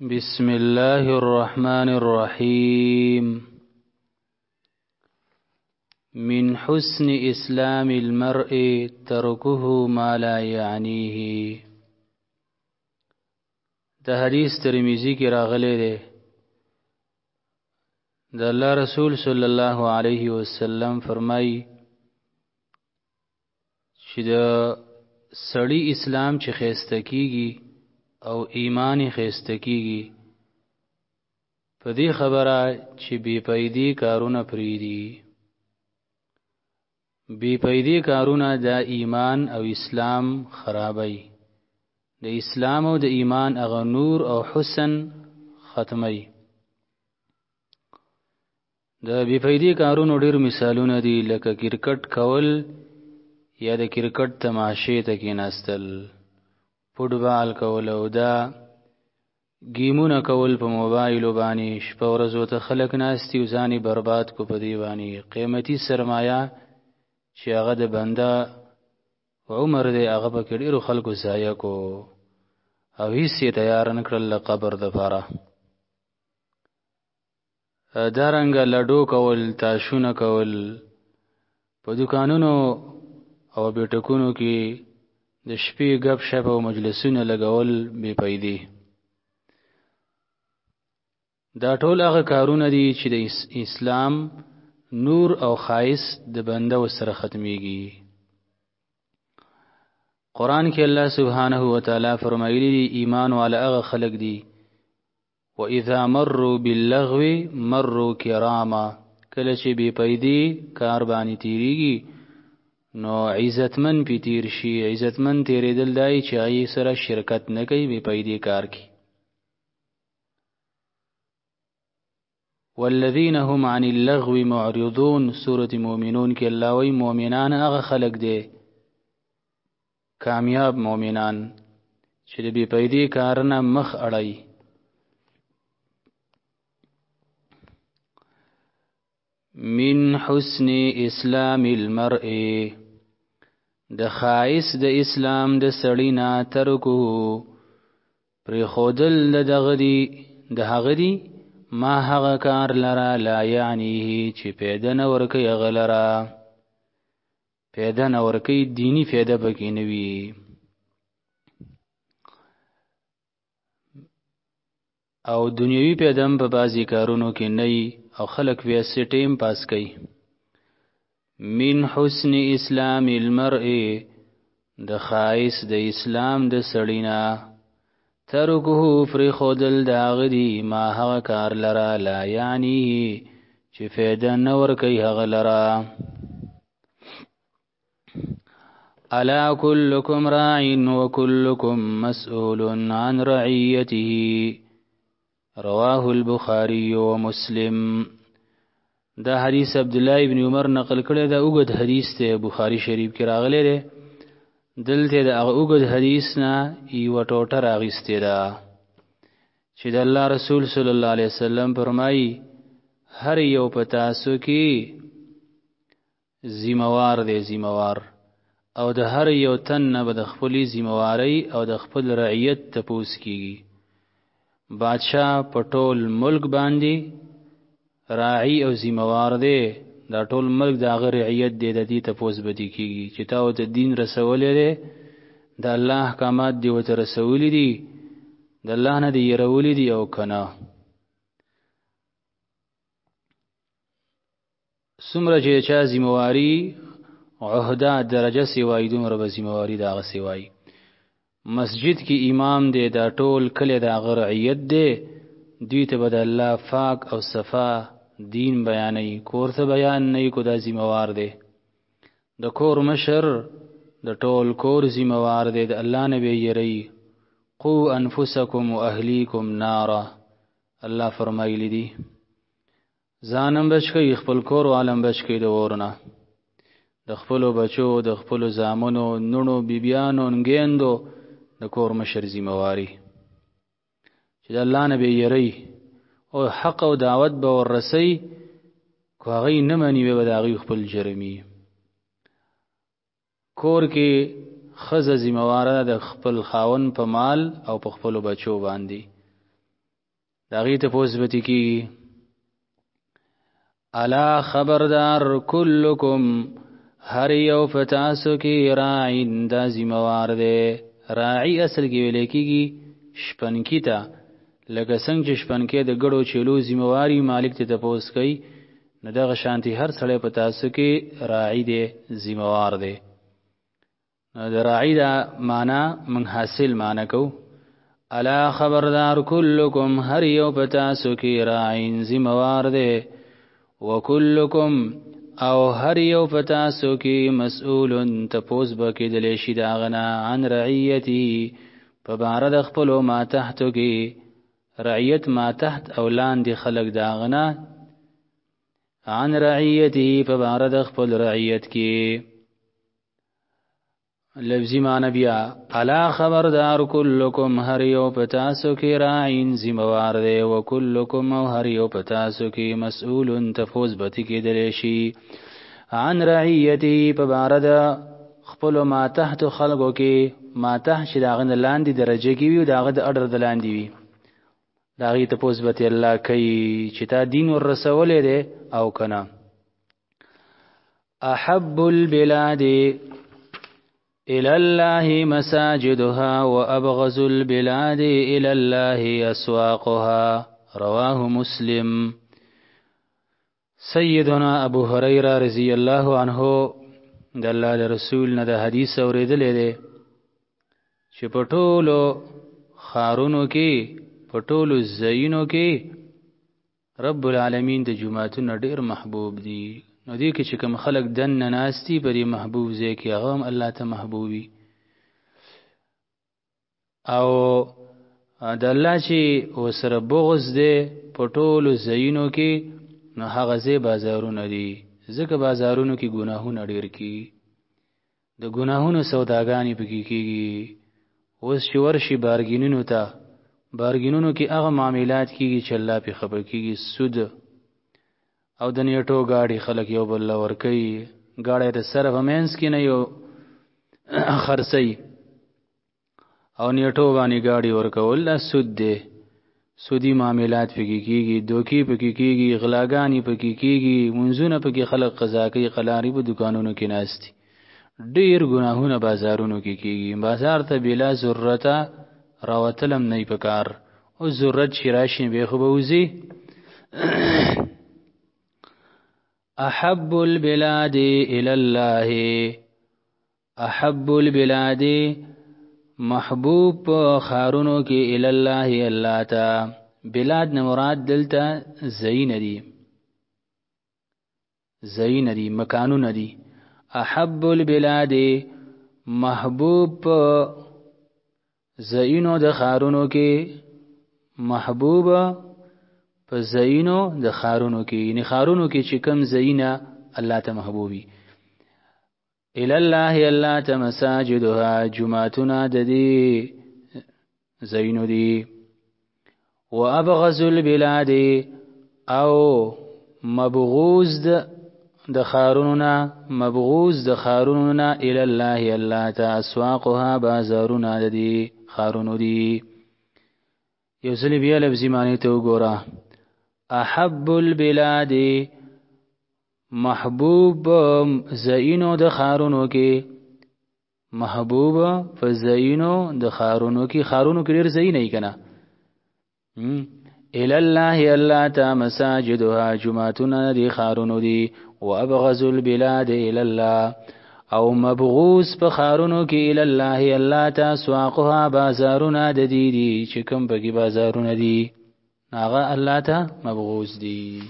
بسم الله الرحمن الرحيم. من حسن إسلام المرء تركه ما لا يعنيه. ده حدیث ترمذی کی راغلی دی. د الله رسول صلی الله علیه وسلم فرمایي چې د سړی اسلام چې خیسته کیږي او ایمان خیسته کیږي په دې خبره چې بی پیدي کارونه پریدي. بی پیدي کارونه د ایمان او اسلام خرابوي. د اسلام او د ایمان هغه نور او حسن ختمي. د بی پیدي کارونو ډیر مثالونه دي، لکه کرکټ کول یا د کرکټ تماشې ته کېناستل، فوټبال کول او دا گیمونه کول په موبایل باندې. شپه ورځ ته خلک ناستي او ځاني برباد کو په دی باندې. قیمتي سرمایه چې هغه د بنده عمر دی هغه په ډیرو خلکو ضایع کو او هیڅ یې تیار نه کړل قبر د پاره. دارنګه لډو کول، تاشونه کول، په دکانونو او بیٹکونو کې د شپې غب شپ او مجلسونه لګول بے پیدي. دا ټول هغه کارونه دي چې د اسلام نور او خایس د بنده وسره ختميږي. قرآن کې الله سبحانه و تعالی فرمایلی دی ایمان والا هغه خلق دي وَإِذَا مَرُّوا بِاللَّغْوِ مَرُّوا كِرَامًا. کله چې بے پیدي کار باندې تیریږي نو عزتمن پی تیر شي. عزتمن تیریدل دای چې هغه سره شرکت نه کوي بے پیدي کار کی. والذین هم عن اللغو معرضون. سورة مومنون کې الله وی مومنان هغه خلق دي، کامیاب مومنان چې د بے پیدي کارنه مخ اړای. من حسن اسلام المرء. د خایس د اسلام د سړینا ترکو پر خودل د غدی د هغدی ما هغه کار لرا لا یعنیه چې پیدا نه ورکی غلرا. پیدا نه ورکی دینی پیدا پکې نوی. او دنیوي پیدام په بازی کارونو کې نه او خلق ویسه ټیم پاس کوي. من حسن اسلام المرء. د خایس د اسلام د سړینا ترکه فر خودل دا غدی ما هغه کار لرا لا یعنی چې فایده نور کوي هغه لرا. الا كلكم راع وكلكم مسؤول عن رعيته. رواه البخاري ومسلم. دا حدیث عبد الله ابن عمر نقل کړی. دا اوږد حدیث ته بخاری شریف کې راغلی دی. دلته دا اوږد حدیث نه یو ټوټه راغسته ده چې د الله رسول صلی الله علیه وسلم فرمایي هر یو پتا سو کې ذمہوار دی، ذمہوار، او د هر یو تن نه به د خپلې ذمہواری او د خپل رعیت تپوس کیږي. بادشاہ په ټول ملک باندې راعی او ذمہوار دی. دا ټول ملک دا غیر رعیت دی، د دې تپوس بدی کیږي چې تا ته دین رسولې دی، د الله احکامات دی وته رسولې دي، د الله نه دی يرولې دي او کنه. څومره چې چا ذمہواری عہده درجه سیوای دومره به ذمہواری دا غ سیوای. مسجد کې امام دی، دا ټول کله دا غیر رعیت دی، دوی ته بد الله پاک او صفا دین بیانې. کور ته بیان نه کو دا ذمہوار دی. د کور مشر د ټول کور ذمہوار دی. د الله نبی یری قو انفسکم واهلیکم نارا. الله فرمایلی دی ځانم بچی خپل کور او عالم بچی د ورنه. د خپل بچو، د خپل زامنو، نونو، بیبیانو، نګیندو د کور مشر ذمہواری چې د الله نبی یری او حق او دعوت به ورسی. کو هغه نه مانی به داغي خپل جرمی. کور کې خزه ذمہواره د خپل خاون په مال او په خپل بچو باندې. داغي تپوس بتی کی الا خبردار کلکم هر یو فتاسو کی راعین دا زموار دے. راعی اصل کې ویل کېږي شپنکی ته، لکه څنګه چې شپنکی د ګړو چلو زمواري مالک ته تپوس کوي، نو دغه شانتي هر سړی په تاسو کې راعی دی، زموار دی. د راعی دا معنا من حاصل معنا کو. الا خبردار کلکم هر یو په تاسو کې راعین زموار دی. وکلکم او هر یو پتاسو کی مسئولن تپوس بکیدلی شي داغنا عن رعیتی په باره د خپلو ما تحتو کی. رعیت ما تحت او لاندې خلق داغنا، عن رعیتی په باره د خپل رعیت کی. لفظی معنی بیا الا خبردار کلکم هر یو پتاسو کی راعین زموار دی. وکلکم او هر یو پتاسو کی مسئولن تفوز بتی کی دلیشی عن رعیتی په باره د خپل ما تحت خلقو کی. ما تحت چې داغه لاندې درجه کی وي، داغه د اډر د لاندې وي، داغه تفوز بتی الله کوي چې تا دین ور رسولې دی او کنه. احب البلاد إلى الله مساجدها وأبغض البلاد إلى الله أسواقها. رواه مسلم. سيدنا ابو هريره رضی الله عنه د الله د رسول نه د حدیث اوریدلې ده چې په ټولو خارونو کې، په ټولو زینو کې رب العالمین د جمعتون ډیر محبوب دي. نو دې کې چې کوم خلق دن ناستی په دې محبوب ځای کې هغه هم الله ته محبوبي. او د الله چې وسره بغض دی په ټولو ځایونو کې، نو هغه ځای بازارونه دي. ځکه بازارونو کې ګناهونه ډېر کی، د ګناهونو سوداګانې پکې کېږي. اوس چې ورشي بارګینونو ته، بارګینونو کې هغه معاملات کېږي چې الله پې خبر کېږي. سود او د نیټو گاڑی خلق یو بل ور کوي، گاڑی د سره په منځ کې نه یو خرڅي او نیټو باندې گاڑی ور کول دا سود دی. سودی معاملات پکې کېږي، دوکي پکې کېږي، غلاګانی پکې کېږي، منځونه پکې خلق قضا کوي، قلاری په دکانونو کې ناشتي. ډیر ګناهونه بازارونو کې کېږي. بازار ته بلا ضرورت راوتلم نه پکار، او ضرورت شي راشي به خو به وزي. احب البلاد الى الله. احب البلاد محبوب خارونو کې الى الله الله تا. بلاد نه مراد دلته زین دي، زین دي مکانونه دي. احب البلاد محبوب زینو د خارونو کې، محبوب په زینو د خارونو کې، یعنی خارونو کې چې کم زینه الله ته محبوبي. الى الله الله ته مساجدها جمعتنا د دې زینو دي. وابغض البلاد او مبغوز د خاروننا، مبغوز د خاروننا الى الله الله ته اسواقها بازارنا د دې خارونو دي. یو ځل بیا لفظي معنی ته وګوره. احب البلاد محبوب زینو د خارونو کې، محبوب فزینو د خارونو کې. خارونو کې ډېر زین نه کنا. الى الله الله تا مساجدها جمعتنا دی خارونو دی. وابغض البلاد الى الله او مبغوث په خارونو کې الى الله الله تا سواقها بازارونه د دې دي چې کوم بګي بازارونه دي هغه الله ته مبغوث دي.